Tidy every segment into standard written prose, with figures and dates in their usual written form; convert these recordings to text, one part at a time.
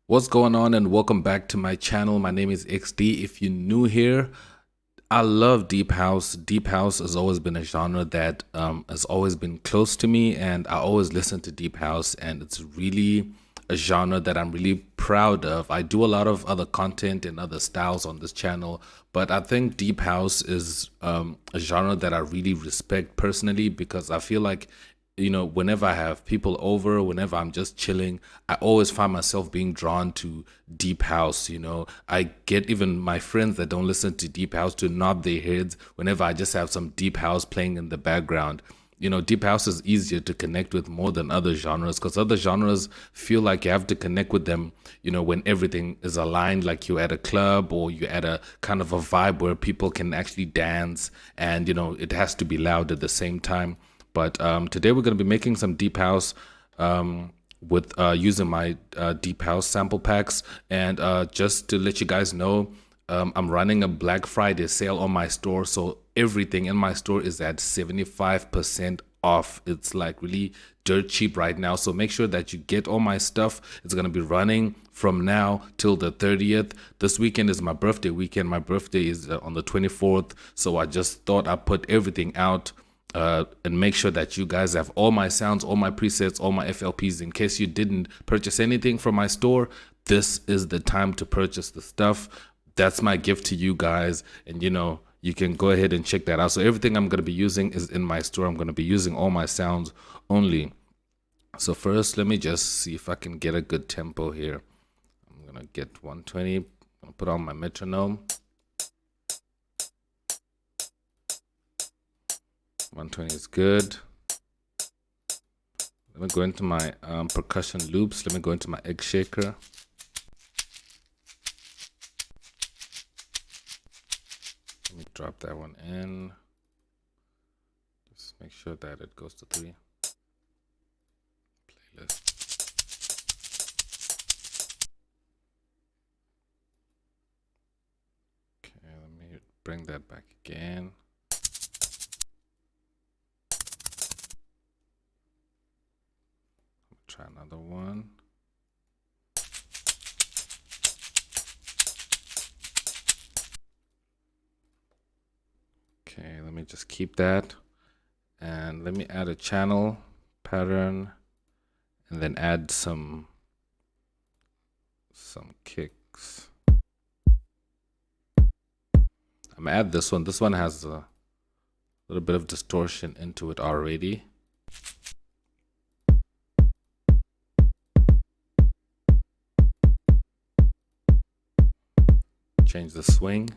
What's going on, and welcome back to my channel. My name is XD. If you're new here, I love deep house. Deep house has always been a genre that has always been close to me, and I always listen to deep house, and it's really a genre that I'm really proud of. I do a lot of other content and other styles on this channel, but I think deep house is a genre that I really respect personally, because I feel like, whenever I have people over, whenever I'm just chilling, I always find myself being drawn to deep house. I get even my friends that don't listen to deep house to nod their heads whenever I just have some deep house playing in the background. Deep house is easier to connect with more than other genres, because other genres feel like you have to connect with them, when everything is aligned, like you're at a club or you're at a kind of a vibe where people can actually dance, and, it has to be loud at the same time. But today we're going to be making some deep house with using my deep house sample packs. And just to let you guys know, I'm running a Black Friday sale on my store. So everything in my store is at 75% off. It's like really dirt cheap right now. So make sure that you get all my stuff. It's going to be running from now till the 30th. This weekend is my birthday weekend. My birthday is on the 24th. So I just thought I'd put everything out and make sure that you guys have all my sounds, all my presets, all my FLPs. In case you didn't purchase anything from my store, this is the time to purchase the stuff. That's my gift to you guys, and you can go ahead and check that out. So everything I'm going to be using is in my store. I'm going to be using all my sounds only. So first, let me just see if I can get a good tempo here. I'm going to get 120. I'm going to put on my metronome. 120 is good. Let me go into my percussion loops. Let me go into my egg shaker. Let me drop that one in. Just make sure that it goes to 3. Playlist. Okay, let me bring that back again. Try another one. Okay, let me just keep that, and let me add a channel pattern, and then add some kicks. I'm gonna add this one. This one has a little bit of distortion into it already. Change the swing.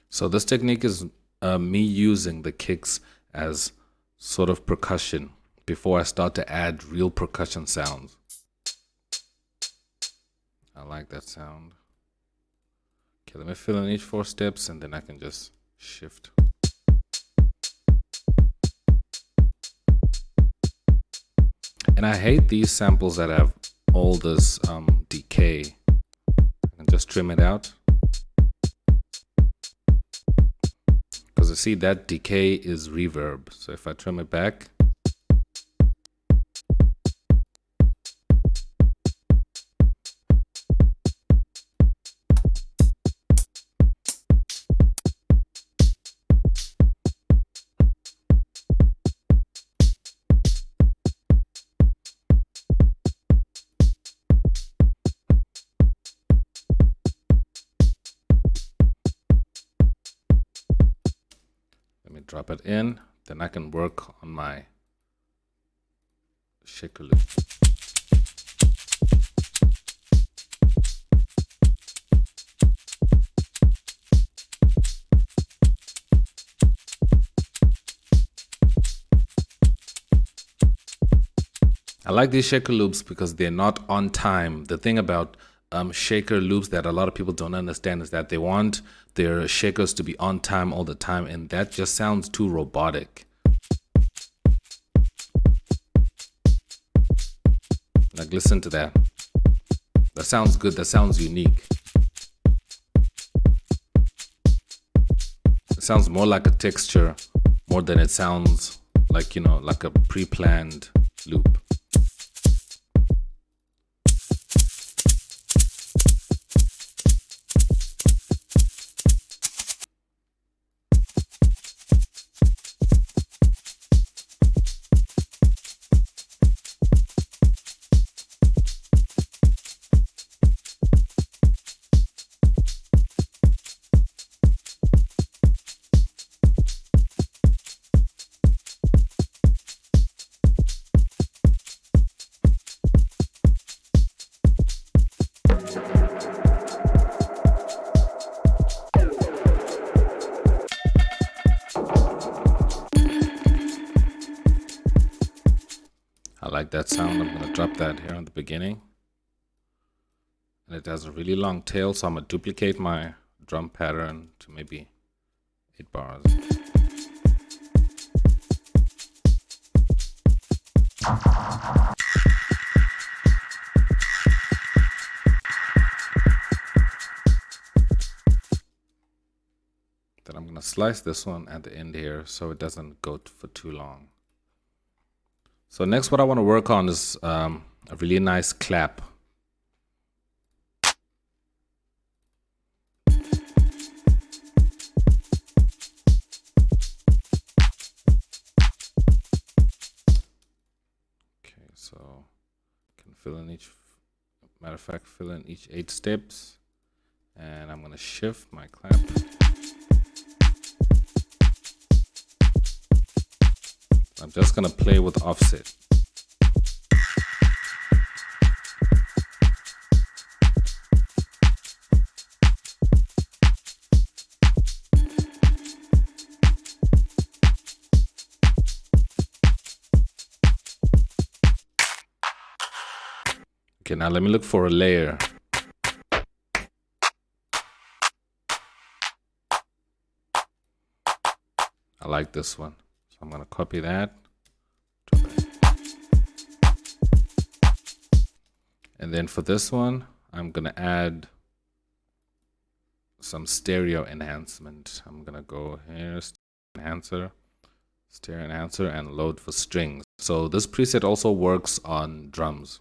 So this technique is me using the kicks as sort of percussion before I start to add real percussion sounds. I like that sound. Okay, let me fill in each 4 steps, and then I can just shift. And I hate these samples that have all this decay. I can just trim it out. Because you see that decay is reverb. So if I trim it back, drop it in, then I can work on my shaker loop. I like these shaker loops because they're not on time. The thing about shaker loops that a lot of people don't understand is that they want their shakers to be on time all the time, and that just sounds too robotic. Like, listen to that. That sounds good. That sounds unique. It sounds more like a texture more than it sounds like, you know, like a pre-planned loop. I like that sound. I'm going to drop that here in the beginning. And it has a really long tail, so I'm going to duplicate my drum pattern to maybe 8 bars. Then I'm going to slice this one at the end here so it doesn't go for too long. So next, what I want to work on is a really nice clap. Okay, so can fill in each, matter of fact, fill in each 8 steps, and I'm going to shift my clap. I'm just going to play with offset. Okay, now let me look for a layer. I like this one. So I'm going to copy that. And then for this one, I'm going to add some stereo enhancement. I'm going to go here, stereo enhancer, and load for strings. So this preset also works on drums.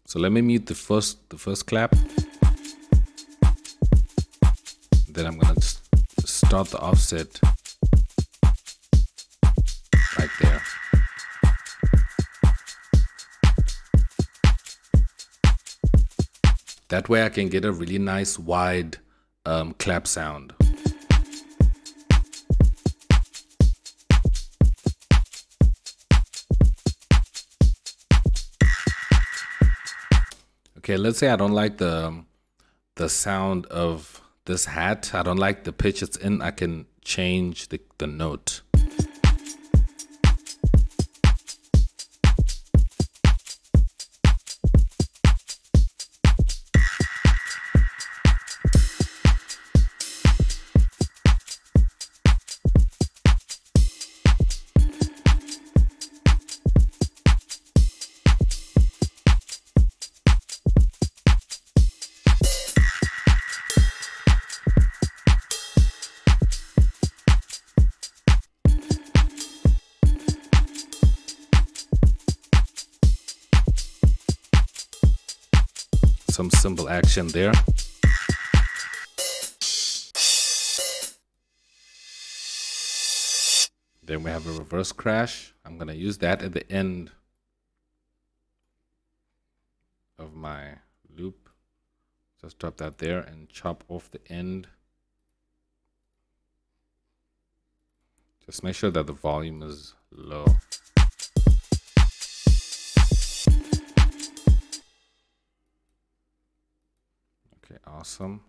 So let me mute the first clap. Then I'm going to start the offset right there. That way I can get a really nice wide clap sound. Okay, let's say I don't like the sound of this hat. I don't like the pitch it's in. I can change the note. Some simple action there. Then we have a reverse crash. I'm going to use that at the end of my loop. Just drop that there and chop off the end. Just make sure that the volume is low. Okay, awesome.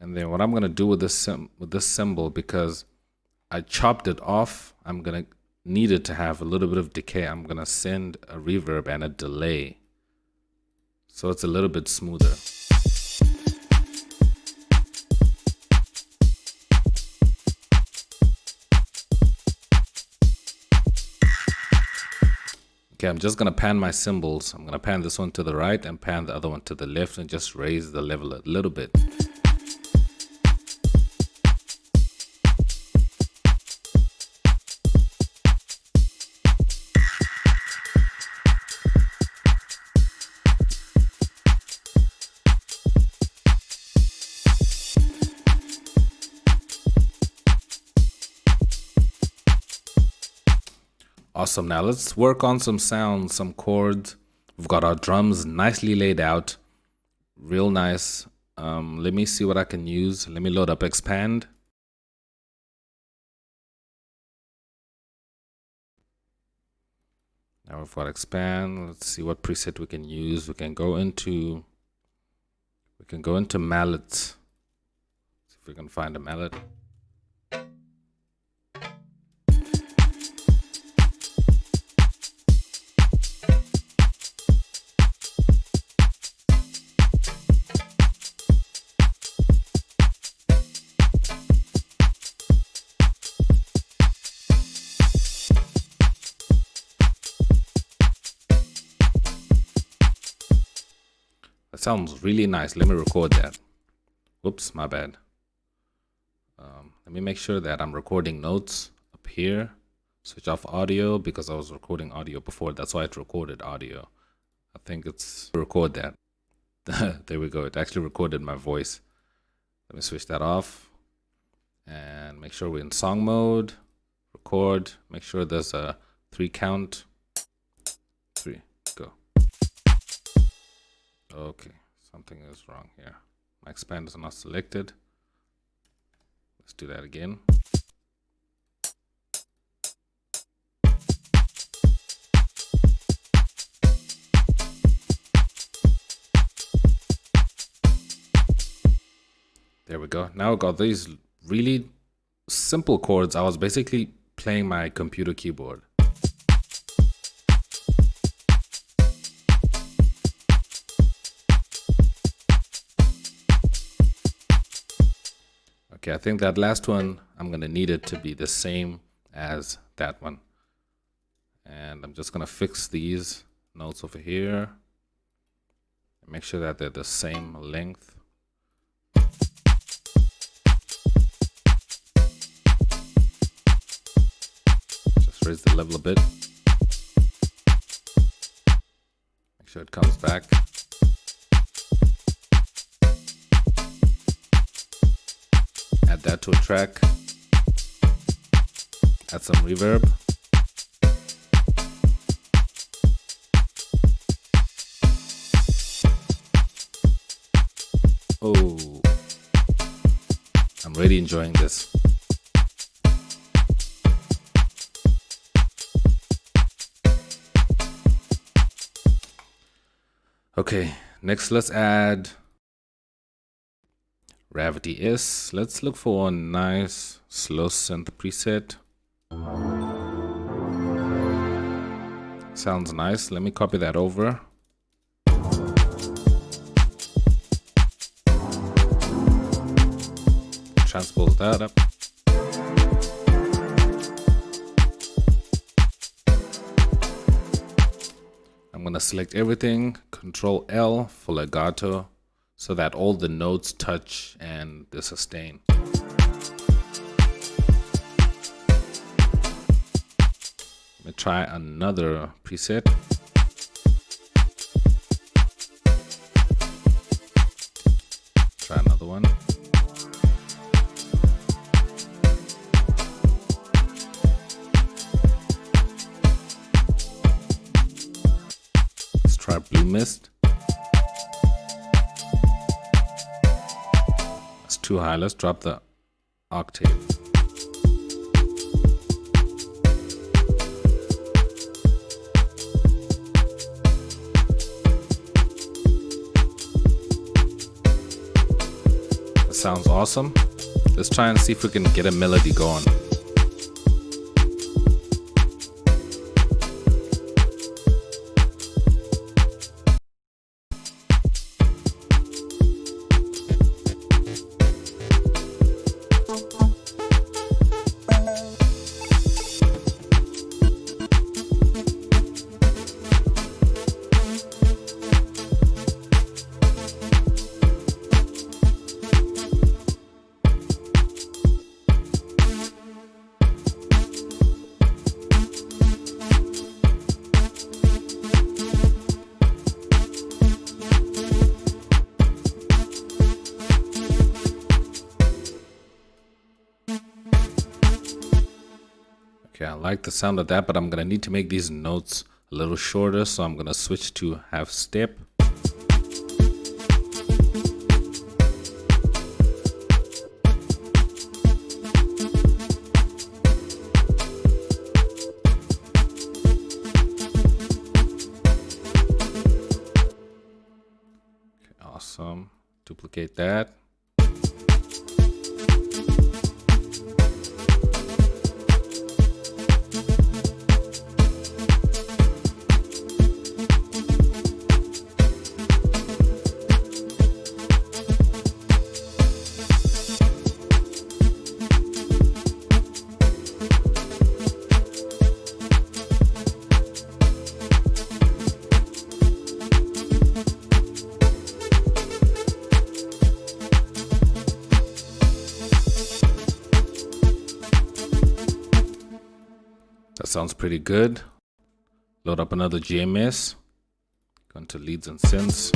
And then what I'm gonna do with this cymbal, because I chopped it off, I'm gonna need it to have a little bit of decay. I'm gonna send a reverb and a delay, so it's a little bit smoother. Okay, I'm just gonna pan my cymbals. I'm gonna pan this one to the right and pan the other one to the left and just raise the level a little bit. Awesome. Now let's work on some sounds, some chords. We've got our drums nicely laid out. Real nice. Let me see what I can use. Let me load up Expand. Now we've got Expand. Let's see what preset we can use. We can go into mallets. See if we can find a mallet. That sounds really nice. Let me record that. Whoops, my bad. Let me make sure that I'm recording notes up here. Switch off audio because I was recording audio before. That's why it recorded audio. I think it's record that. There we go. It actually recorded my voice. Let me switch that off and make sure we're in song mode. Record. Make sure there's a 3 count. 3. Go. Okay, something is wrong here. My expand is not selected. Let's do that again. There we go. Now I got these really simple chords. I was basically playing my computer keyboard. Okay, I think that last one, I'm gonna need it to be the same as that one. And I'm just gonna fix these notes over here and make sure that they're the same length. Just raise the level a bit. Make sure it comes back. Add that to a track. Add some reverb. Oh, I'm really enjoying this. Okay, next let's add Gravity S. Let's look for a nice slow synth preset. Sounds nice. Let me copy that over. Transpose that up. I'm gonna select everything, Control L for legato, so that all the notes touch and the sustain. Let me try another preset. Try another one. Let's try Blue Mist. It's too high. Let's drop the octave. sounds awesome. Let's try and see if we can get a melody going. Okay, I like the sound of that, but I'm gonna need to make these notes a little shorter, so I'm gonna switch to half step. Okay, awesome. Duplicate that. That sounds pretty good. Load up another GMS. Go into leads and synths.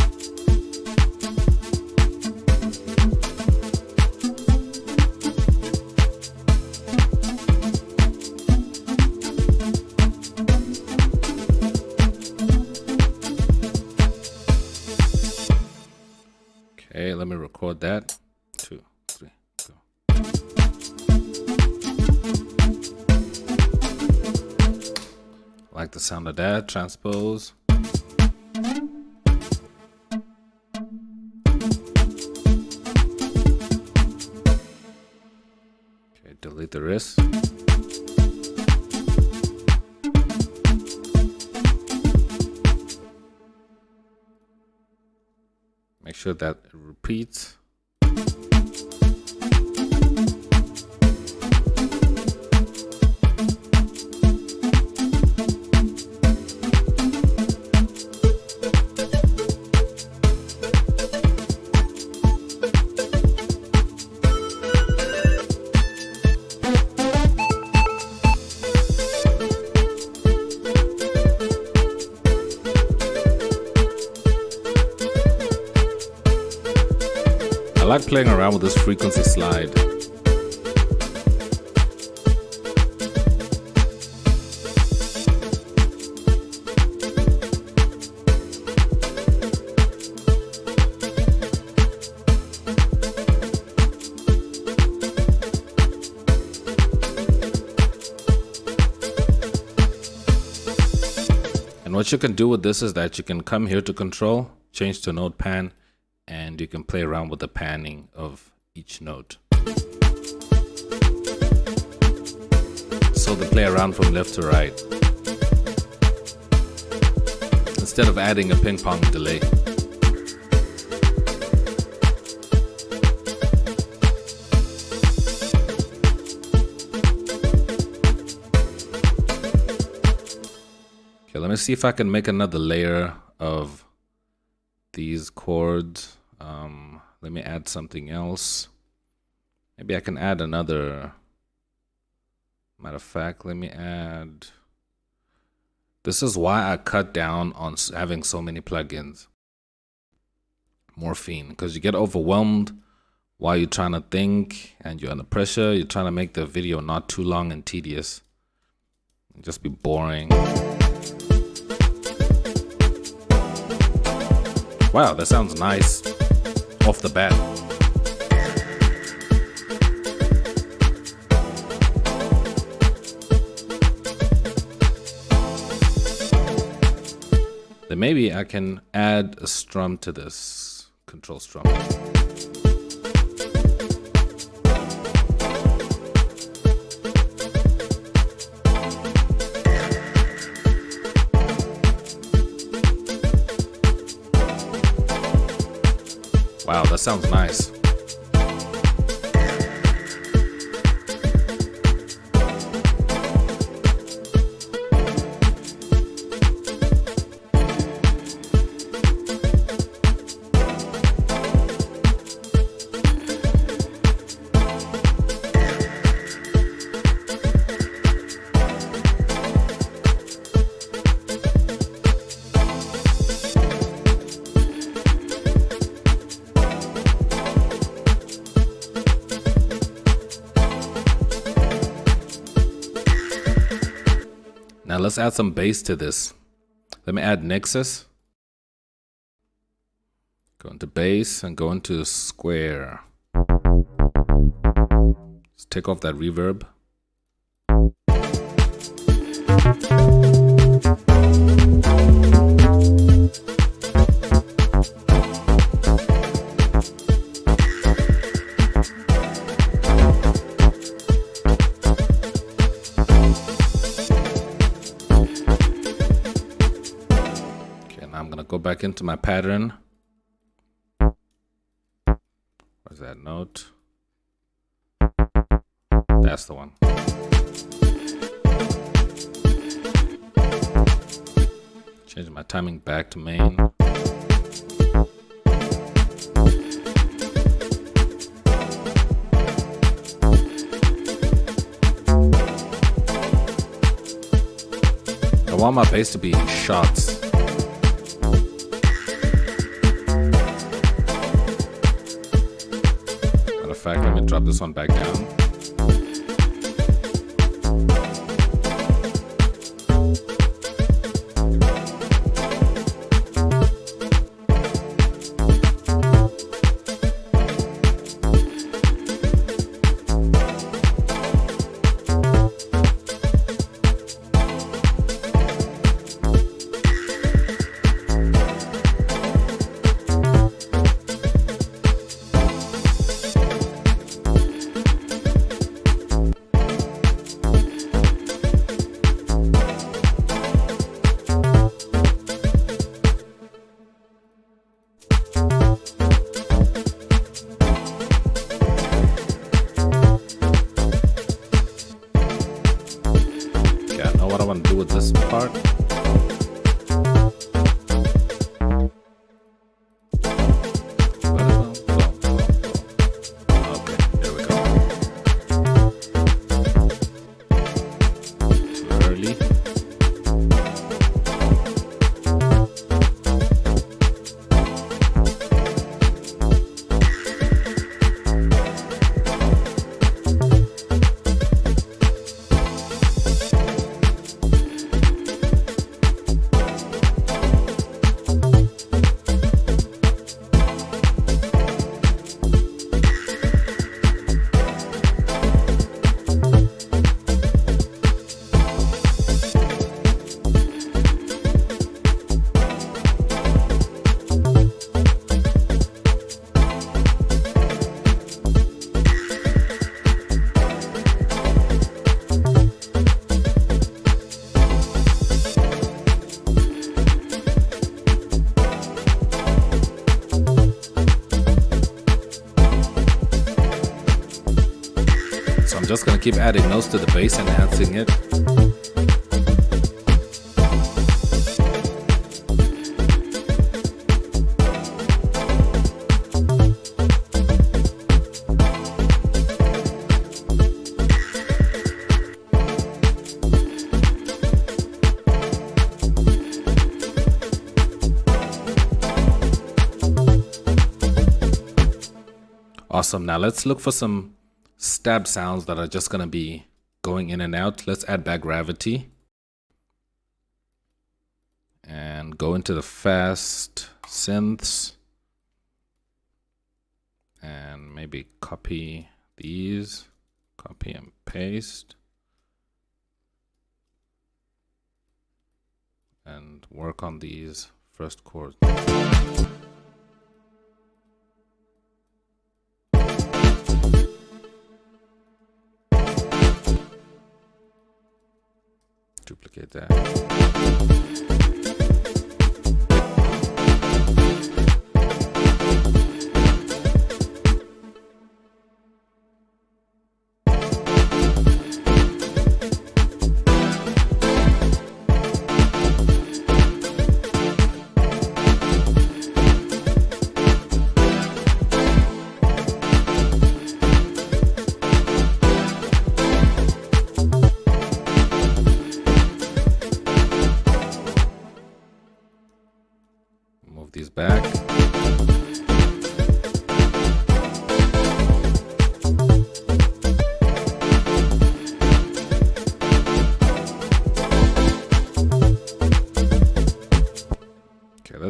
Okay, let me record that. 2, 3, go. Like the sound of that. Transpose. Okay, delete the rest. Make sure that it repeats. I like playing around with this frequency slide. And what you can do with this is that you can come here to control, change to node pan, and you can play around with the panning of each note. So they play around from left to right, instead of adding a ping pong delay. Okay, let me see if I can make another layer of these chords. Let me add something else. Maybe I can add another. Matter of fact, let me add. This is why I cut down on having so many plugins. Morphine, because you get overwhelmed while you're trying to think and you're under pressure. You're trying to make the video not too long and tedious. It'll just be boring. Wow, that sounds nice off the bat. Then maybe I can add a strum to this, control strum. sounds nice. Now let's add some bass to this. Let me add Nexus. Go into bass and go into square. Let's take off that reverb. I'm gonna go back into my pattern. Where's that note? That's the one. Change my timing back to main. I want my bass to be in shots. Let me drop this one back down. What I want to do with this part. Okay, here we go. Too early. So I'm just gonna keep adding notes to the bass, enhancing it. Awesome. Now let's look for some stab sounds that are just going to be going in and out. Let's add back gravity and go into the fast synths and maybe copy these, copy and paste, and work on these first chords. Duplicate that.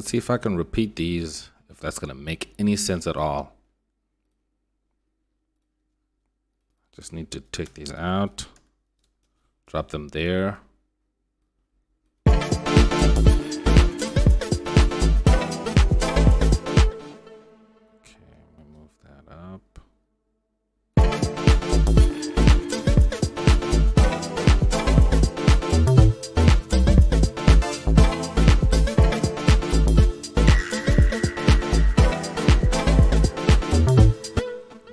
Let's see if I can repeat these, if that's gonna make any sense at all. Just need to take these out, drop them there.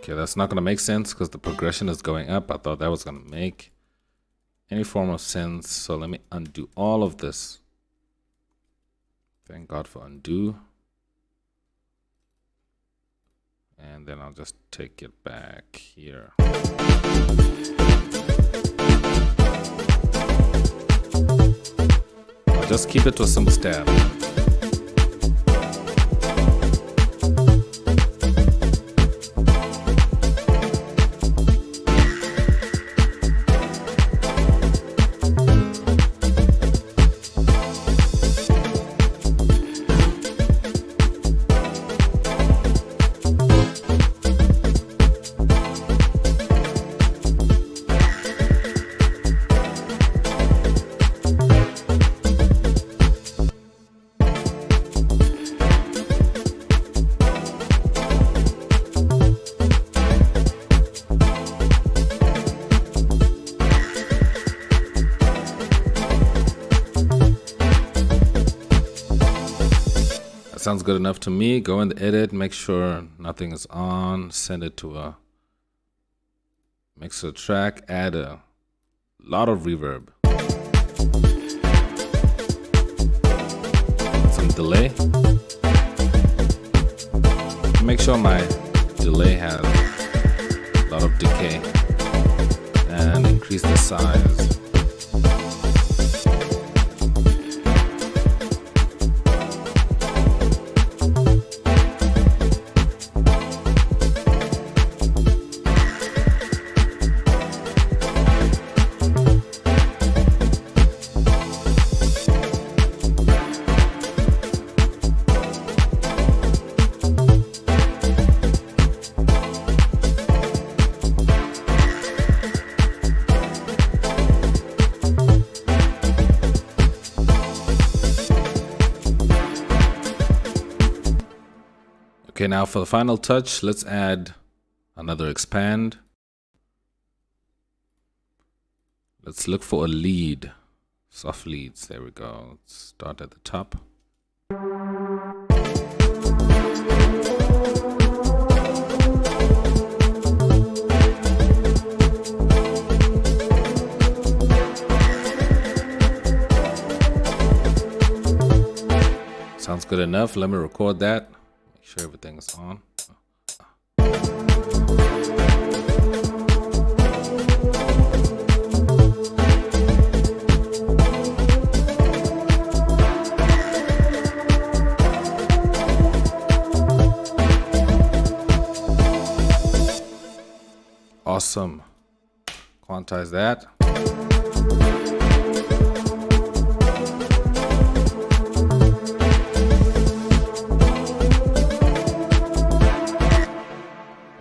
That's not going to make sense because the progression is going up. I thought that was going to make any form of sense. So let me undo all of this. Thank God for undo. And then I'll just take it back here. I'll just keep it to a simple stab. Sounds good enough to me. Go in the edit, make sure nothing is on, send it to a mixer track, add a lot of reverb, some delay. Make sure my delay has a lot of decay, and increase the size. Okay, now for the final touch, let's add another expand. Let's look for a lead, soft leads. There we go. Let's start at the top. Sounds good enough. Let me record that. Make sure everything's on. Awesome. Quantize that.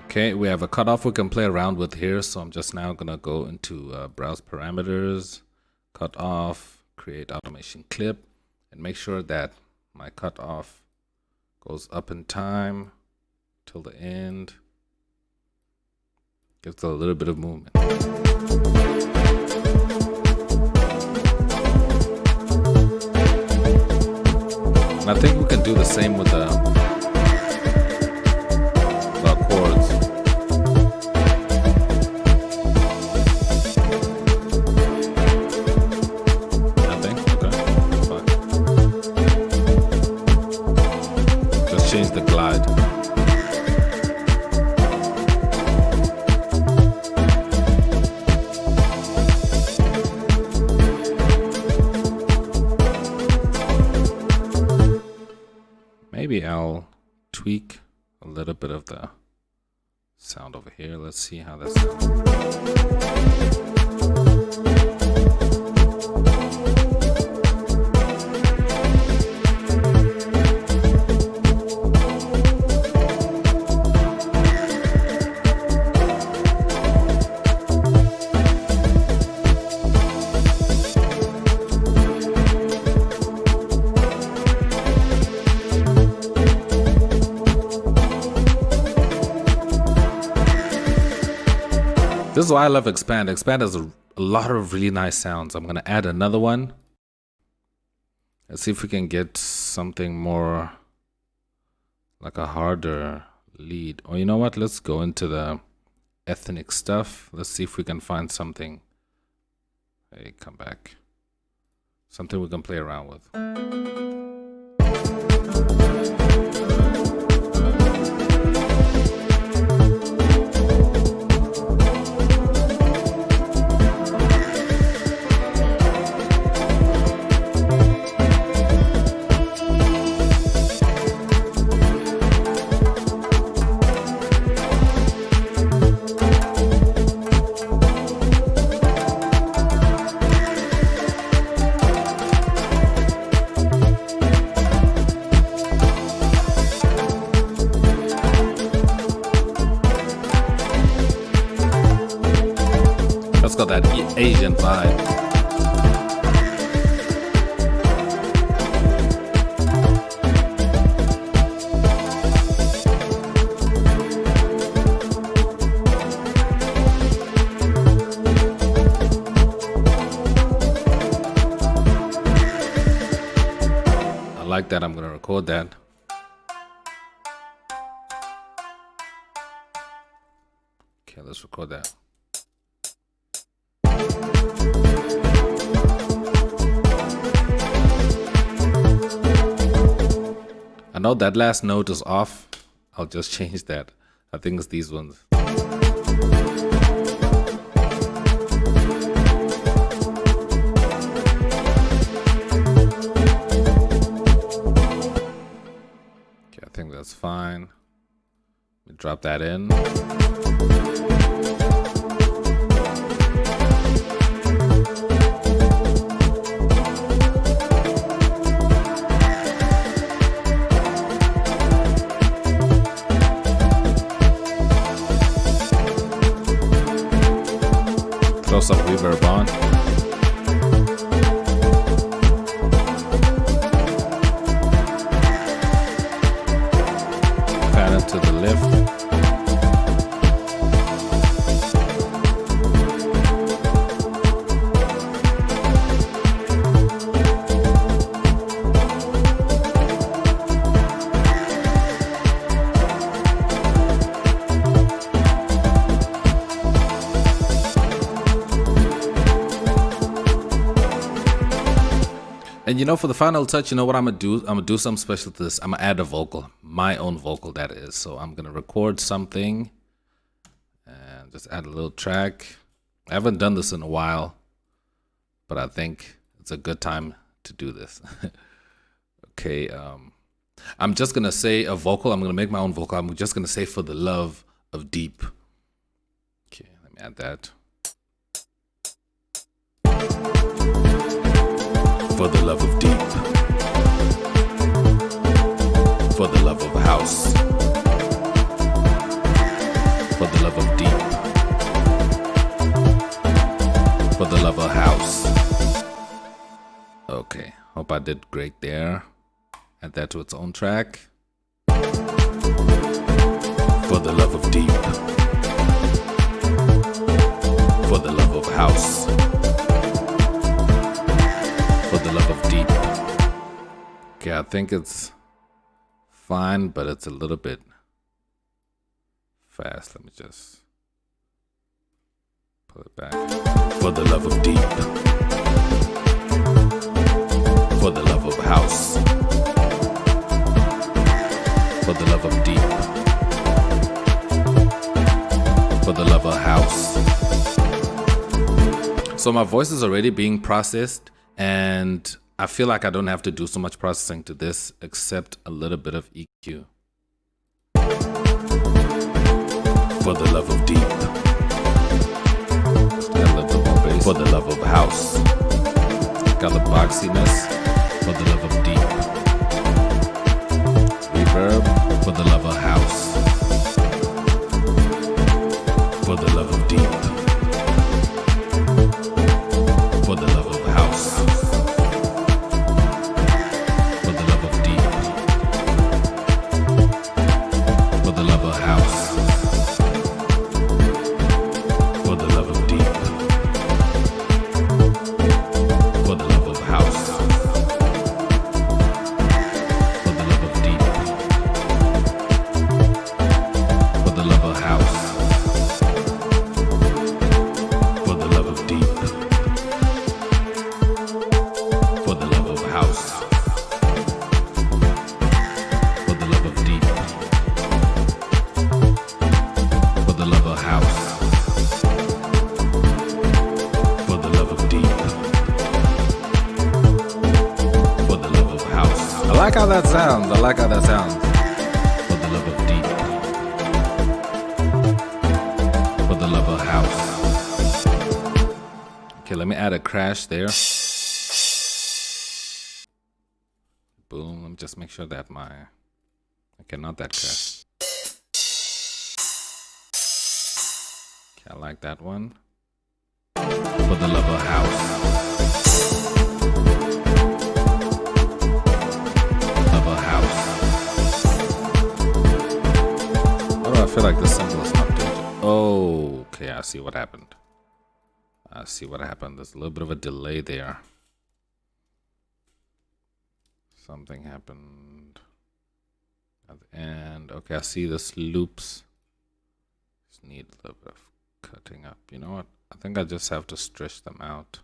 Okay, we have a cutoff we can play around with here, so I'm just now gonna go into browse parameters, cut off, create automation clip, and make sure that my cutoff goes up in time till the end. Gives a little bit of movement. And I think we can do the same with the chords. Nothing? Okay, that's fine. Just change the glide. Maybe I'll tweak a little bit of the sound over here. Let's see how that sounds. This is why I love Expand. Expand has a lot of really nice sounds. I'm gonna add another one. Let's see if we can get something more like a harder lead. Or you know what? Let's go into the ethnic stuff. Let's see if we can find something. Hey, come back. Something we can play around with. Let's got that Asian vibe. I like that. I'm gonna record that. Okay, let's record that. I know that last note is off. I'll just change that. I think it's these ones. Okay, I think that's fine. Let me drop that in. Throw some reverb on. Pan it to the left. And you know, for the final touch, you know what I'm gonna do? I'm gonna do something special to this. I'm gonna add a vocal, my own vocal, that is. So I'm gonna record something and just add a little track. I haven't done this in a while, but I think it's a good time to do this. Okay, I'm just gonna say a vocal. I'm gonna make my own vocal. I'm just gonna say "For the Love of Deep." Okay, let me add that. For the love of deep, for the love of house, for the love of deep, for the love of house. Okay, hope I did great there. Add that to its own track. For the love of deep, for the love of house, for the love of deep. Okay, I think it's fine, but it's a little bit fast. Let me just pull it back. For the love of deep, for the love of house, for the love of deep, for the love of house. So my voice is already being processed, and I feel like I don't have to do so much processing to this except a little bit of EQ. For the love of deep, got a little bit more bass. For the love of house, got the boxiness. For the love of deep, reverb. For the love of house, for the love of deep, for the love of house, for the love of deep, for the love of house, for the like how that sounds. I like how that sounds. For the love of deep. For the love of house. Okay, let me add a crash there. Boom. Let me just make sure that my... Okay, not that crash. Okay, I like that one. For the love of house. Love of house. Why do I feel like this symbol is updated? Oh, okay, I see what happened. I see what happened. There's a little bit of a delay there. Something happened at the end. Okay, I see this loops. Just need a little bit of cutting up. You know what? I think I just have to stretch them out.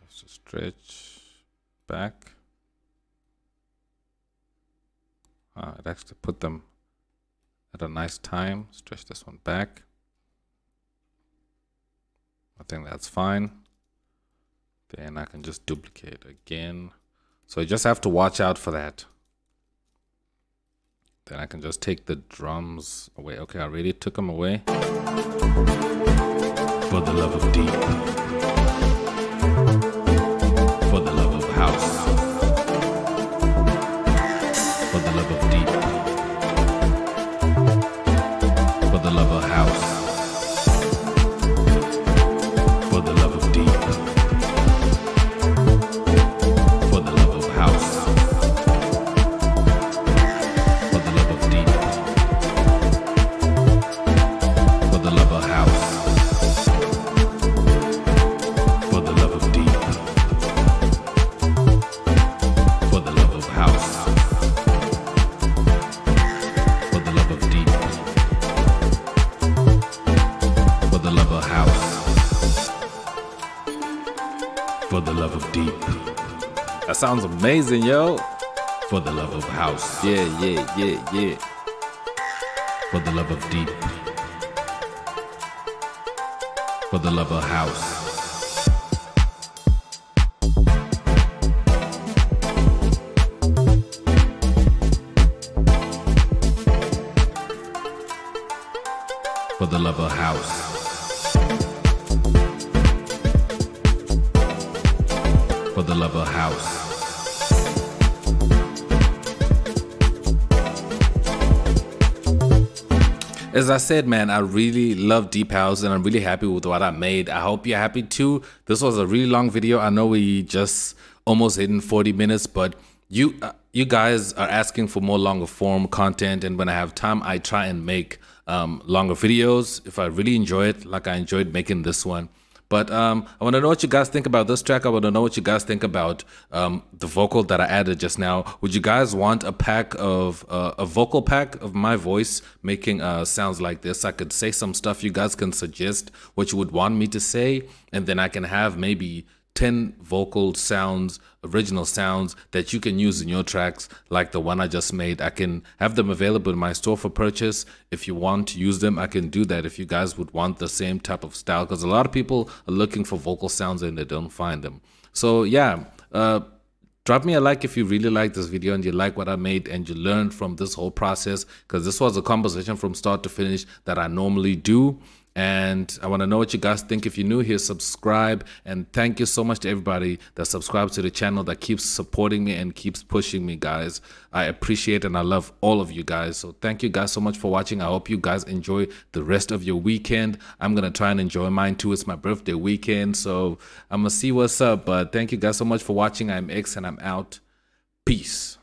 So stretch back. It actually put them at a nice time. Stretch this one back. I think that's fine. Then I can just duplicate again. So you just have to watch out for that. Then I can just take the drums away. Okay, I already took them away. For the love of deep. For the love of house. For the love of deep. For the love of house. For the love of deep. For the love of house. For the love of deep. For the love of house. For the love of deep. For the love of house. For the love of deep. For the love of house. For the love of deep. That sounds amazing, yo. For the love of house. Yeah, yeah, yeah, yeah. For the love of deep. For the love of house. For the love of house. For the love of house. As I said, man, I really love deep house and I'm really happy with what I made. I hope you're happy too. This was a really long video. I know we just almost hit in 40 minutes, but you guys are asking for more longer form content, and when I have time, I try and make longer videos if I really enjoy it, like I enjoyed making this one. But I want to know what you guys think about this track. I want to know what you guys think about the vocal that I added just now. Would you guys want a pack of a vocal pack of my voice making sounds like this? I could say some stuff. You guys can suggest what you would want me to say, and then I can have maybe 10 vocal sounds, original sounds that you can use in your tracks, like the one I just made. I can have them available in my store for purchase. If you want to use them, I can do that if you guys would want the same type of style, because a lot of people are looking for vocal sounds and they don't find them. So yeah, drop me a like if you really like this video and you like what I made and you learned from this whole process, because this was a composition from start to finish that I normally do. And I want to know what you guys think. If you're new here, subscribe, and thank you so much to everybody that subscribes to the channel, that keeps supporting me and keeps pushing me, guys. I appreciate and I love all of you guys. So thank you guys so much for watching. I hope you guys enjoy the rest of your weekend. I'm gonna try and enjoy mine too. It's my birthday weekend, so I'm gonna see what's up. But thank you guys so much for watching. I'm X and I'm out. Peace.